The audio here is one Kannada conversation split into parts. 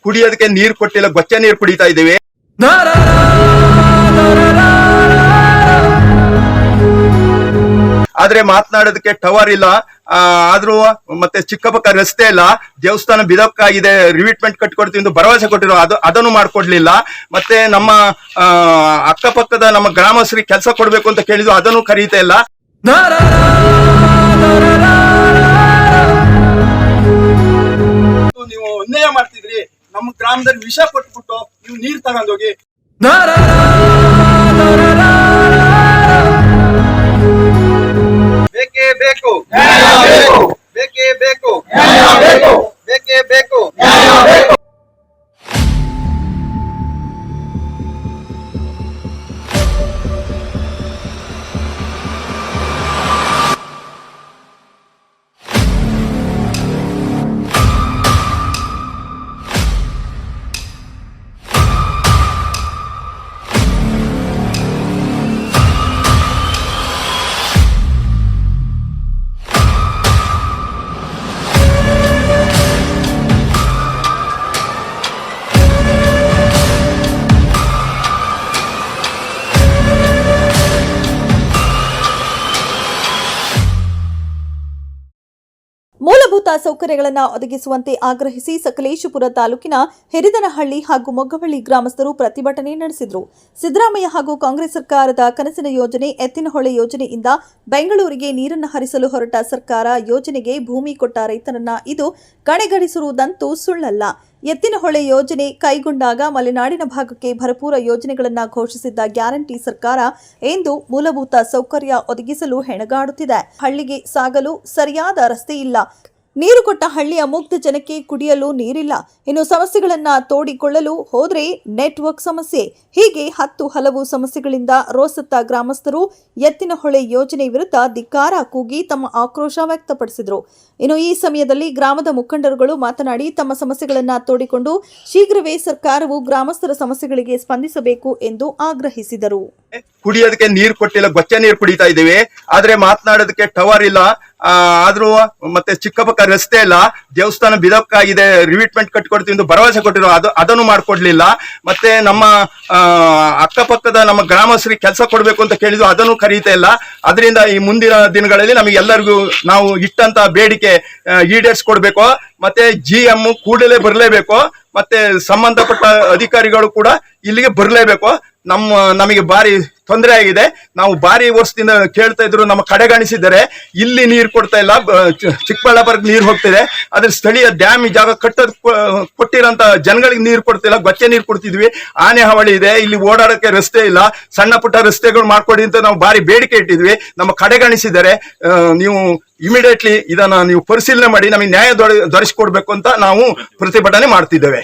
ಕುಡಿಯೋದಕ್ಕೆ ನೀರು ಕೊಟ್ಟಿಲ್ಲ, ಗೊಚ್ಚೆ ನೀರು ಕುಡಿತಾ ಇದ್ದೀವಿ. ಆದ್ರೆ ಮಾತನಾಡೋದಕ್ಕೆ ಟವರ್ ಇಲ್ಲ, ಆದ್ರೂ ಮತ್ತೆ ಚಿಕ್ಕಪಕ್ಕ ರಸ್ತೆ ಇಲ್ಲ, ದೇವಸ್ಥಾನ ಬಿದಕ್ಕಾಗಿದೆ, ರಿವಿಟ್ಮೆಂಟ್ ಕಟ್ಕೊಡ್ತೀವಿ ಎಂದು ಭರವಸೆ ಕೊಟ್ಟಿರೋ ಅದನ್ನು ಮಾಡ್ಕೊಡ್ಲಿಲ್ಲ. ಮತ್ತೆ ನಮ್ಮ ಅಕ್ಕಪಕ್ಕದ ನಮ್ಮ ಗ್ರಾಮಸ್ಥರಿಗೆ ಕೆಲಸ ಕೊಡ್ಬೇಕು ಅಂತ ಕೇಳಿದ್ರು, ಅದನ್ನು ಕರೀತಾ ಇಲ್ಲ. ನೀವು ಅನ್ಯಾಯ ಮಾಡ್ತಿದ್ರಿ, ನಮ್ಮ ಗ್ರಾಮದಲ್ಲಿ ವಿಷ ಕೊಟ್ಬಿಟ್ಟು ನೀವು ನೀರ್ ತಗೊಂಡೋಗಿ. ಬೇಕೇ ಬೇಕು, ಬೇಕೇ ಬೇಕು, ಬೇಕೇ ಬೇಕು. ಮೂಲಭೂತ ಸೌಕರ್ಯಗಳನ್ನು ಒದಗಿಸುವಂತೆ ಆಗ್ರಹಿಸಿ ಸಕಲೇಶಪುರ ತಾಲೂಕಿನ ಹಿರಿದನಹಳ್ಳಿ ಹಾಗೂ ಮೊಗ್ಗವಳ್ಳಿ ಗ್ರಾಮಸ್ಥರು ಪ್ರತಿಭಟನೆ ನಡೆಸಿದರು. ಸಿದ್ದರಾಮಯ್ಯ ಹಾಗೂ ಕಾಂಗ್ರೆಸ್ ಸರ್ಕಾರದ ಕನಸಿನ ಯೋಜನೆ ಎತ್ತಿನಹೊಳೆ ಯೋಜನೆಯಿಂದ ಬೆಂಗಳೂರಿಗೆ ನೀರನ್ನು ಹರಿಸಲು ಹೊರಟ ಸರ್ಕಾರ ಯೋಜನೆಗೆ ಭೂಮಿ ಕೊಟ್ಟ ರೈತರನ್ನ ಇದು ಕಡೆಗಣಿಸಿರುವುದಂತೂ ಸುಳ್ಳಲ್ಲ. ಎತ್ತಿನಹೊಳೆ ಯೋಜನೆ ಕೈಗೊಂಡಾಗ ಮಲೆನಾಡಿನ ಭಾಗಕ್ಕೆ ಭರಪೂರ ಯೋಜನೆಗಳನ್ನು ಘೋಷಿಸಿದ್ದ ಗ್ಯಾರಂಟಿ ಸರ್ಕಾರ ಇಂದು ಮೂಲಭೂತ ಸೌಕರ್ಯ ಒದಗಿಸಲು ಹೆಣಗಾಡುತ್ತಿದೆ. ಹಳ್ಳಿಗೆ ಸಾಗಲು ಸರಿಯಾದ ರಸ್ತೆ ಇಲ್ಲ, ನೀರು ಕೊಟ್ಟ ಹಳ್ಳಿಯ ಮುಗ್ಧ ಜನಕ್ಕೆ ಕುಡಿಯಲು ನೀರಿಲ್ಲ, ಇನ್ನು ಸಮಸ್ಯೆಗಳನ್ನು ತೋಡಿಕೊಳ್ಳಲು ಹೋದ್ರೆ ನೆಟ್ವರ್ಕ್ ಸಮಸ್ಯೆ, ಹೀಗೆ ಹಲವು ಸಮಸ್ಯೆಗಳಿಂದ ರೋಸತ್ತ ಗ್ರಾಮಸ್ಥರು ಎತ್ತಿನಹೊಳೆ ಯೋಜನೆ ವಿರುದ್ಧ ಧಿಕ್ಕಾರ ಕೂಗಿ ತಮ್ಮ ಆಕ್ರೋಶ ವ್ಯಕ್ತಪಡಿಸಿದರು. ಇನ್ನು ಈ ಸಮಯದಲ್ಲಿ ಗ್ರಾಮದ ಮುಖಂಡರುಗಳು ಮಾತನಾಡಿ ತಮ್ಮ ಸಮಸ್ಯೆಗಳನ್ನು ತೋಡಿಕೊಂಡು ಶೀಘ್ರವೇ ಸರ್ಕಾರವು ಗ್ರಾಮಸ್ಥರ ಸಮಸ್ಯೆಗಳಿಗೆ ಸ್ಪಂದಿಸಬೇಕು ಎಂದು ಆಗ್ರಹಿಸಿದರು. ಕುಡಿಯೋದಕ್ಕೆ ನೀರು ಕೊಟ್ಟಿಲ್ಲ, ಗೊಚ್ಚೆ ನೀರು ಕುಡಿತಾ ಇದ್ದೀವಿ. ಆದ್ರೆ ಮಾತನಾಡೋದಕ್ಕೆ ಟವರ್ ಇಲ್ಲ, ಆದ್ರೂ ಮತ್ತೆ ಚಿಕ್ಕಪಕ್ಕ ರಸ್ತೆ ಇಲ್ಲ, ದೇವಸ್ಥಾನ ಬಿದಕ್ಕಾಗಿದೆ, ರಿವಿಟ್ಮೆಂಟ್ ಕಟ್ಕೊಡ್ತೀವಿ ಎಂದು ಭರವಸೆ ಕೊಟ್ಟಿರೋ ಅದನ್ನು ಮಾಡ್ಕೊಡ್ಲಿಲ್ಲ. ಮತ್ತೆ ನಮ್ಮ ಅಕ್ಕಪಕ್ಕದ ನಮ್ಮ ಗ್ರಾಮಸ್ಥರಿಗೆ ಕೆಲಸ ಕೊಡ್ಬೇಕು ಅಂತ ಕೇಳಿದ್ರು, ಅದನ್ನು ಕರೀತಾ ಇಲ್ಲ. ಅದರಿಂದ ಈ ಮುಂದಿನ ದಿನಗಳಲ್ಲಿ ನಮಗೆ ಎಲ್ಲರಿಗೂ ನಾವು ಇಟ್ಟಂತ ಬೇಡಿಕೆ ಈಡೇರಿಸ್ಕೊಡ್ಬೇಕು. ಮತ್ತೆ GM ಕೂಡಲೇ ಬರಲೇಬೇಕು. ಮತ್ತೆ ಸಂಬಂಧಪಟ್ಟ ಅಧಿಕಾರಿಗಳು ಕೂಡ ಇಲ್ಲಿಗೆ ಬರಲೇಬೇಕು. ನಮಗೆ ಭಾರಿ ತೊಂದರೆ ಆಗಿದೆ. ನಾವು ಭಾರಿ ವರ್ಷದಿಂದ ಕೇಳ್ತಾ ಇದ್ರು, ನಮ್ಮ ಕಡೆಗಣಿಸಿದ್ದಾರೆ. ಇಲ್ಲಿ ನೀರು ಕೊಡ್ತಾ ಇಲ್ಲ, ಚಿಕ್ಕಬಳ್ಳಾಪುರಕ್ಕೆ ನೀರು ಹೋಗ್ತಿದೆ. ಆದ್ರೆ ಸ್ಥಳೀಯ ಡ್ಯಾಮ್ ಜಾಗ ಕೊಟ್ಟಿರೋಂತ ಜನಗಳಿಗೆ ನೀರು ಕೊಡ್ತಿಲ್ಲ, ಗೊಚ್ಚೆ ನೀರು ಕೊಡ್ತಿದ್ವಿ. ಆನೆ ಹಾವಳಿ ಇದೆ, ಇಲ್ಲಿ ಓಡಾಡಕ್ಕೆ ರಸ್ತೆ ಇಲ್ಲ, ಸಣ್ಣ ಪುಟ್ಟ ರಸ್ತೆಗಳು ಮಾಡ್ಕೊಡಿ ಅಂತ ನಾವು ಭಾರಿ ಬೇಡಿಕೆ ಇಟ್ಟಿದ್ವಿ. ನಮ್ಮ ಕಡೆಗಣಿಸಿದ್ದಾರೆ. ನೀವು ಇಮಿಡಿಯೇಟ್ಲಿ ಇದನ್ನ ನೀವು ಪರಿಶೀಲನೆ ಮಾಡಿ ನಮಗೆ ನ್ಯಾಯ ದೊರಕಿಸಿಕೊಡ್ಬೇಕು ಅಂತ ನಾವು ಪ್ರತಿಭಟನೆ ಮಾಡ್ತಿದ್ದೇವೆ.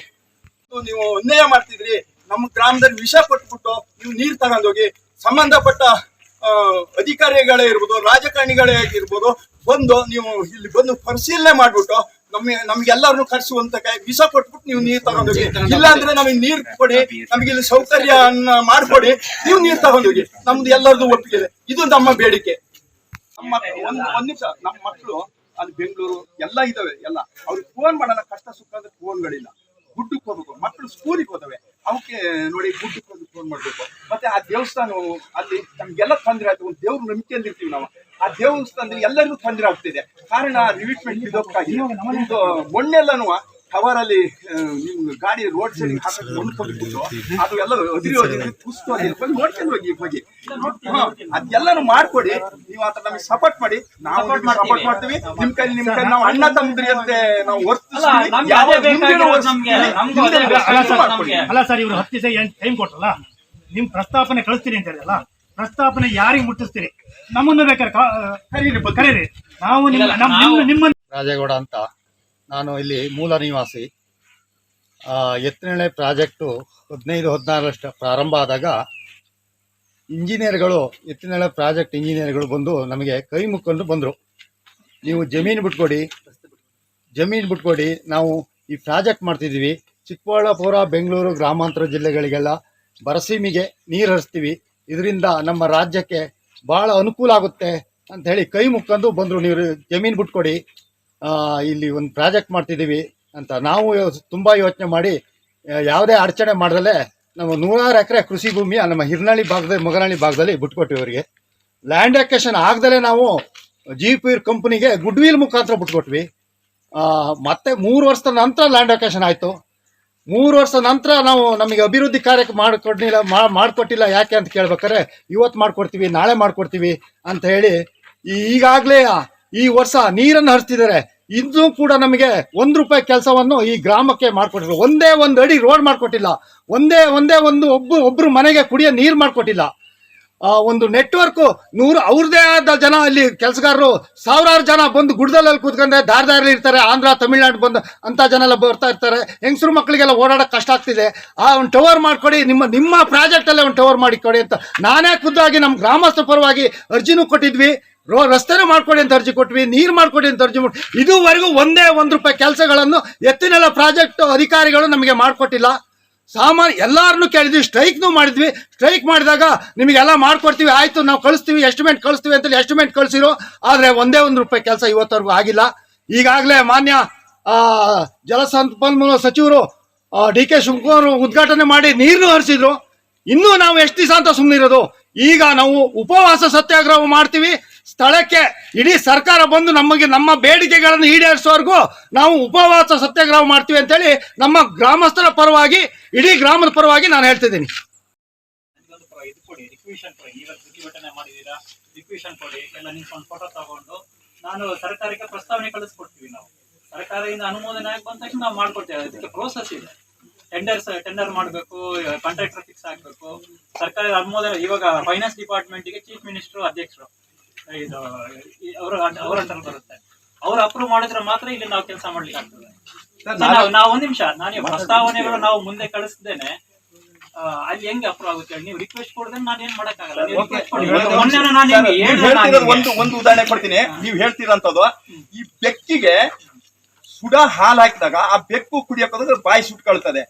ನೀವು ಅನ್ಯಾಯ ಮಾಡ್ತಿದ್ರಿ, ನಮ್ಮ ಗ್ರಾಮದಲ್ಲಿ ವಿಷ ಕೊಟ್ಬಿಟ್ಟು ನೀವು ನೀರು ತಗೊಂಡೋಗಿ. ಸಂಬಂಧಪಟ್ಟ ಅಧಿಕಾರಿಗಳೇ ಇರ್ಬೋದು, ರಾಜಕಾರಣಿಗಳೇ ಆಗಿರ್ಬೋದು, ಬಂದು ನೀವು ಇಲ್ಲಿ ಬಂದು ಪರಿಶೀಲನೆ ಮಾಡ್ಬಿಟ್ಟು ನಮ್ಗೆಲ್ಲರನ್ನು ಕರೆಸುವಂತ ವಿಷ ಕೊಟ್ಬಿಟ್ಟು ನೀವು ನೀರು ತಗೊಂಡೋಗಿ. ಇಲ್ಲ ಅಂದ್ರೆ ನಮಗೆ ನೀರು ಕೊಡಿ, ನಮಗೆ ಇಲ್ಲಿ ಸೌಕರ್ಯ ಮಾಡ್ಕೊಡಿ, ನೀವು ನೀರು ತಗೊಂಡೋಗಿ. ನಮ್ದು ಎಲ್ಲರದು ಒಪ್ಪಿಗೆ ಇದೆ, ಇದು ನಮ್ಮ ಬೇಡಿಕೆ. ಒಂದ್ ನಿಮಿಷ, ನಮ್ಮ ಮಕ್ಕಳು ಅಲ್ಲಿ ಬೆಂಗಳೂರು ಎಲ್ಲ ಇದಾವೆ, ಎಲ್ಲ ಅವ್ರಿಗೆ ಫೋನ್ ಮಾಡೋಣ, ಕಷ್ಟ ಸುಖ ಅಂದ್ರೆ ಫೋನ್ಗಳಿಲ್ಲ. ಗುಡ್ಡಕ್ಕೆ ಹೋಗ್ಬೇಕು, ಮಕ್ಕಳು ಸ್ಕೂಲಿಗೆ ಹೋದವೆ, ಅವಕ್ಕೆ ನೋಡಿ ಗುಡ್ಡಕ್ಕೆ ಹೋಗಿ ಫೋನ್ ಮಾಡ್ಬೇಕು. ಮತ್ತೆ ಆ ದೇವಸ್ಥಾನ ಅಲ್ಲಿ ನಮ್ಗೆಲ್ಲ ತೊಂದರೆ ಆಯ್ತು. ಒಂದು ದೇವ್ರು ನಂಬಿಕೆ ಅಂದಿರ್ತೀವಿ ನಾವು, ಆ ದೇವಸ್ಥಾನದಲ್ಲಿ ಎಲ್ಲರಿಗೂ ತೊಂದರೆ ಆಗ್ತಿದೆ. ಕಾರಣ ರಿವಿಟ್ಮೆಂಟ್ ಇದಕ್ಕಾಗಿ ನಿಮ್ದು ಮೊನ್ನೆಲ್ಲನೂ ಟವರ್ ಅಲ್ಲಿ ನಿಮ್ ಗಾಡಿ ರೋಡ್ ಸೈಡ್ ಹಾಕಕ್ಕೆ ಹೊಂದ್ಕೊಂಡ್ಬಿಟ್ಟು ಅದು ಎಲ್ಲ ನೋಡ್ಕೊಂಡು ಹೋಗಿ ಅದೆಲ್ಲಾನು ಮಾಡ್ಕೊಡಿ. ನೀವು ಆತರ ನಮಗೆ ಸಪೋರ್ಟ್ ಮಾಡಿ, ನಾವು ಸಪೋರ್ಟ್ ಮಾಡ್ತೀವಿ. ನಿಮ್ ಕೈ ನಾವು ಅಣ್ಣ ತಮ್ಮದ್ರಿ ಅಂತೆ ನಾವು ಅಲ್ಲ ಸರ್, ಇವ್ರು 10 ದಿವಸ ಟೈಮ್ ಕೊಟ್ಟಲ್ಲ, ನಿಮ್ ಪ್ರಸ್ತಾಪನೆ ಕಳಿಸ್ತೀನಿ ಅಂತ ಹೇಳಿದಲ್ಲ, ಪ್ರಸ್ತಾಪನೆ ಯಾರಿಗೆ ಮುಟ್ಟಿಸ್ತೀರಿ? ನಮ್ಮನ್ನು ಬೇಕಾದ್ರೆ ಕರೀರಿ. ನಾವು ನಿಮ್ಮ ರಾಜೇಗೌಡ ಅಂತ, ನಾನು ಇಲ್ಲಿ ಮೂಲ ನಿವಾಸಿ. ಎತ್ತಿನಹೊಳೆ ಪ್ರಾಜೆಕ್ಟು 15-16 ಪ್ರಾರಂಭ ಆದಾಗ ಇಂಜಿನಿಯರ್ಗಳು, ಎತ್ತಿನಹೊಳೆ ಪ್ರಾಜೆಕ್ಟ್ ಇಂಜಿನಿಯರ್ಗಳು ಬಂದು ನಮಗೆ ಕೈ ಮುಕ್ಕೊಂಡು ಬಂದರು. ನೀವು ಜಮೀನು ಬಿಟ್ಕೊಡಿ, ನಾವು ಈ ಪ್ರಾಜೆಕ್ಟ್ ಮಾಡ್ತಿದ್ದೀವಿ. ಚಿಕ್ಕಬಳ್ಳಾಪುರ, ಬೆಂಗಳೂರು ಗ್ರಾಮಾಂತರ ಜಿಲ್ಲೆಗಳಿಗೆಲ್ಲ ಬರಸೀಮಿಗೆ ನೀರು ಹರಿಸ್ತೀವಿ, ಇದರಿಂದ ನಮ್ಮ ರಾಜ್ಯಕ್ಕೆ ಭಾಳ ಅನುಕೂಲ ಆಗುತ್ತೆ ಅಂತ ಹೇಳಿ ಕೈ ಮುಕ್ಕೊಂಡು ಬಂದರು. ನೀವು ಜಮೀನು ಬಿಟ್ಕೊಡಿ, ಇಲ್ಲಿ ಒಂದು ಪ್ರಾಜೆಕ್ಟ್ ಮಾಡ್ತಿದ್ದೀವಿ ಅಂತ. ನಾವು ತುಂಬ ಯೋಚನೆ ಮಾಡಿ ಯಾವುದೇ ಅಡಚಣೆ ಮಾಡದಲ್ಲೇ ನಮ್ಮ 100 ಎಕರೆ ಕೃಷಿ ಭೂಮಿಯ ನಮ್ಮ ಹಿರ್ನಳ್ಳಿ ಭಾಗದಲ್ಲಿ ಮೊಗನಹಳ್ಳಿ ಭಾಗದಲ್ಲಿ ಬಿಟ್ಕೊಟ್ಟಿವಿ ಅವರಿಗೆ. ಲ್ಯಾಂಡ್ ಅಕ್ವೇಷನ್ ಆಗದಲ್ಲೇ ನಾವು GPR ಕಂಪ್ನಿಗೆ ಗುಡ್ವಿಲ್ ಮುಖಾಂತರ ಬಿಟ್ಕೊಟ್ವಿ. ಮತ್ತೆ 3 ವರ್ಷದ ನಂತರ ಲ್ಯಾಂಡ್ ಅಕ್ವೇಷನ್ ಆಯಿತು. 3 ವರ್ಷದ ನಂತರ ನಾವು ನಮಗೆ ಅಭಿವೃದ್ಧಿ ಕಾರ್ಯಕ್ಕೆ ಮಾಡಿಕೊಟ್ಟಿಲ್ಲ ಯಾಕೆ ಅಂತ ಕೇಳ್ಬೇಕಾರೆ ಇವತ್ತು ಮಾಡ್ಕೊಡ್ತೀವಿ, ನಾಳೆ ಮಾಡ್ಕೊಡ್ತೀವಿ ಅಂತ ಹೇಳಿ ಈಗಾಗಲೇ ಈ ವರ್ಷ ನೀರನ್ನು ಹರಿಸ್ತಿದ್ದಾರೆ. ಇನ್ನೂ ಕೂಡ ನಮಗೆ ₹1 ಕೆಲಸವನ್ನು ಈ ಗ್ರಾಮಕ್ಕೆ ಮಾಡಿಕೊಟ್ಟಿಲ್ಲ. ಒಂದೇ ಒಂದು ಅಡಿ ರೋಡ್ ಮಾಡಿಕೊಟ್ಟಿಲ್ಲ. ಒಂದೇ ಒಬ್ರು ಮನೆಗೆ ಕುಡಿಯೋ ನೀರು ಮಾಡಿಕೊಟ್ಟಿಲ್ಲ. ಒಂದು ನೆಟ್ವರ್ಕು ಅವ್ರದೇ ಆದ ಜನ ಇಲ್ಲಿ ಕೆಲಸಗಾರರು ಸಾವಿರಾರು ಜನ ಬಂದು ಗುಡ್ಡದಲ್ಲಿ ಕೂತ್ಕೊಂಡ್ರೆ ದಾರಿಲಿ ಇರ್ತಾರೆ. ಆಂಧ್ರ ತಮಿಳ್ನಾಡು ಬಂದು ಅಂತ ಜನ ಎಲ್ಲ ಬರ್ತಾ ಇರ್ತಾರೆ. ಹೆಂಗಸರು ಮಕ್ಕಳಿಗೆಲ್ಲ ಓಡಾಡೋಕೆ ಕಷ್ಟ ಆಗ್ತಿದೆ. ಒಂದು ಟವರ್ ಮಾಡಿಕೊಡಿ, ನಿಮ್ಮ ಪ್ರಾಜೆಕ್ಟಲ್ಲೇ ಒಂದು ಟವರ್ ಮಾಡಿಕೊಡಿ ಅಂತ ನಾನೇ ಖುದ್ದಾಗಿ ನಮ್ಮ ಗ್ರಾಮಸ್ಥರ ಪರವಾಗಿ ಅರ್ಜಿನೂ ಕೊಟ್ಟಿದ್ವಿ. ರಸ್ತೆನೂ ಮಾಡ್ಕೊಡಿ ಅಂತ ಅರ್ಜಿ ಕೊಟ್ವಿ, ನೀರು ಮಾಡ್ಕೊಡಿ ಅಂತ ಅರ್ಜಿ ಕೊಟ್ಟು ಇದುವರೆಗೂ ₹1 ಕೆಲಸಗಳನ್ನು ಎತ್ತಿನೆಲ್ಲ ಪ್ರಾಜೆಕ್ಟ್ ಅಧಿಕಾರಿಗಳು ನಮಗೆ ಮಾಡಿಕೊಟ್ಟಿಲ್ಲ. ಸಾಮಾನ್ಯ ಎಲ್ಲಾರನ್ನೂ ಕೇಳಿದ್ವಿ, ಸ್ಟ್ರೈಕ್ನೂ ಮಾಡಿದ್ವಿ. ಸ್ಟ್ರೈಕ್ ಮಾಡಿದಾಗ ನಿಮಗೆಲ್ಲ ಮಾಡ್ಕೊಡ್ತೀವಿ, ಆಯಿತು ನಾವು ಕಳಿಸ್ತೀವಿ, ಎಸ್ಟಿಮೇಟ್ ಕಳಿಸ್ತೀವಿ ಅಂತೇಳಿ ಎಸ್ಟಿಮೇಟ್ ಕಳಿಸಿರೋ. ಆದರೆ ₹1 ಕೆಲಸ ಇವತ್ತವರೆಗೂ ಆಗಿಲ್ಲ. ಈಗಾಗಲೇ ಮಾನ್ಯ ಜಲಸಂಪನ್ಮೂಲ ಸಚಿವರು DK ಶಿವಕುಮಾರ್ ಉದ್ಘಾಟನೆ ಮಾಡಿ ನೀರನ್ನು ಹರಿಸಿದ್ರು. ಇನ್ನೂ ನಾವು ಎಷ್ಟು ದಿವಸ ಅಂತ ಸುಮ್ಮನಿರೋದು? ಈಗ ನಾವು ಉಪವಾಸ ಸತ್ಯಾಗ್ರಹ ಮಾಡ್ತೀವಿ. ಸ್ಥಳಕ್ಕೆ ಇಡೀ ಸರ್ಕಾರ ಬಂದು ನಮ್ಮ ಬೇಡಿಕೆಗಳನ್ನು ಈಡೇರಿಸುವವರೆಗೂ ನಾವು ಉಪವಾಸ ಸತ್ಯಾಗ್ರಹ ಮಾಡ್ತೀವಿ ಅಂತೇಳಿ ನಮ್ಮ ಗ್ರಾಮಸ್ಥರ ಪರವಾಗಿ, ಇಡೀ ಗ್ರಾಮದ ಪರವಾಗಿ ನಾನು ಹೇಳ್ತಿದ್ದೀನಿ. ಪ್ರತಿಭಟನೆ ಮಾಡಿದೀರಾ, ರಿಕ್ವಿಷನ್ ಕೊಡಿ ಎಲ್ಲ ನಿಂತ್ಕೊಂಡು ಫೋಟೋ ತಗೊಂಡು ನಾನು ಸರ್ಕಾರಕ್ಕೆ ಪ್ರಸ್ತಾವನೆ ಕಳಿಸ್ಕೊಡ್ತೀವಿ. ನಾವು ಸರ್ಕಾರದಿಂದ ಅನುಮೋದನೆ ಆಗಿ ಬಂದ ತಕ್ಷಣ ನಾವು ಮಾಡ್ಕೊಡ್ತೇವೆ. ಅದಕ್ಕೆ ಪ್ರೋಸೆಸ್ ಇದೆ. ಟೆಂಡರ್ ಮಾಡಬೇಕು, ಕಾಂಟ್ರಾಕ್ಟರ್ ಫಿಕ್ಸ್ ಆಗಬೇಕು, ಸರ್ಕಾರದ ಅನುಮೋದನೆ. ಇವಾಗ ಫೈನಾನ್ಸ್ ಡಿಪಾರ್ಟ್ಮೆಂಟ್ಗೆ ಚೀಫ್ ಮಿನಿಸ್ಟರ್ ಅಧ್ಯಕ್ಷರು ಇದು ಅವರ ಅಂಡರ್ ಬರುತ್ತೆ. ಅವ್ರು ಅಪ್ರೂವ್ ಮಾಡಿದ್ರೆ ಮಾತ್ರ ಇಲ್ಲಿ ನಾವು ಕೆಲಸ ಮಾಡ್ಲಿಕ್ಕೆ ಆಗ್ತದೆ. ನಾವು ಒಂದ್ ನಿಮಿಷ, ನಾನು ಪ್ರಸ್ತಾವನೆಗಳು ನಾವು ಮುಂದೆ ಕಳಿಸ್ದೇನೆ ಅಲ್ಲಿ ಹೆಂಗೆ ಅಪ್ರೂವ್ ಆಗುತ್ತೆ? ನೀವು ರಿಕ್ವೆಸ್ಟ್ ಕೊಡದೆ ನಾನು ಏನ್ ಮಾಡಕ್ಕಾಗಲ್ಲ. ಒಂದು ಉದಾಹರಣೆ ಕೊಡ್ತೀನಿ. ನೀವು ಹೇಳ್ತೀರಂತದ್ದು, ಈ ಬೆಕ್ಕಿಗೆ ಸುಡಾ ಹಾಲು ಹಾಕಿದಾಗ ಆ ಬೆಕ್ಕು ಕುಡಿಯೋಕೆ ಬಾಯಿ ಸುಟ್ಕೊಳ್ತದೆ.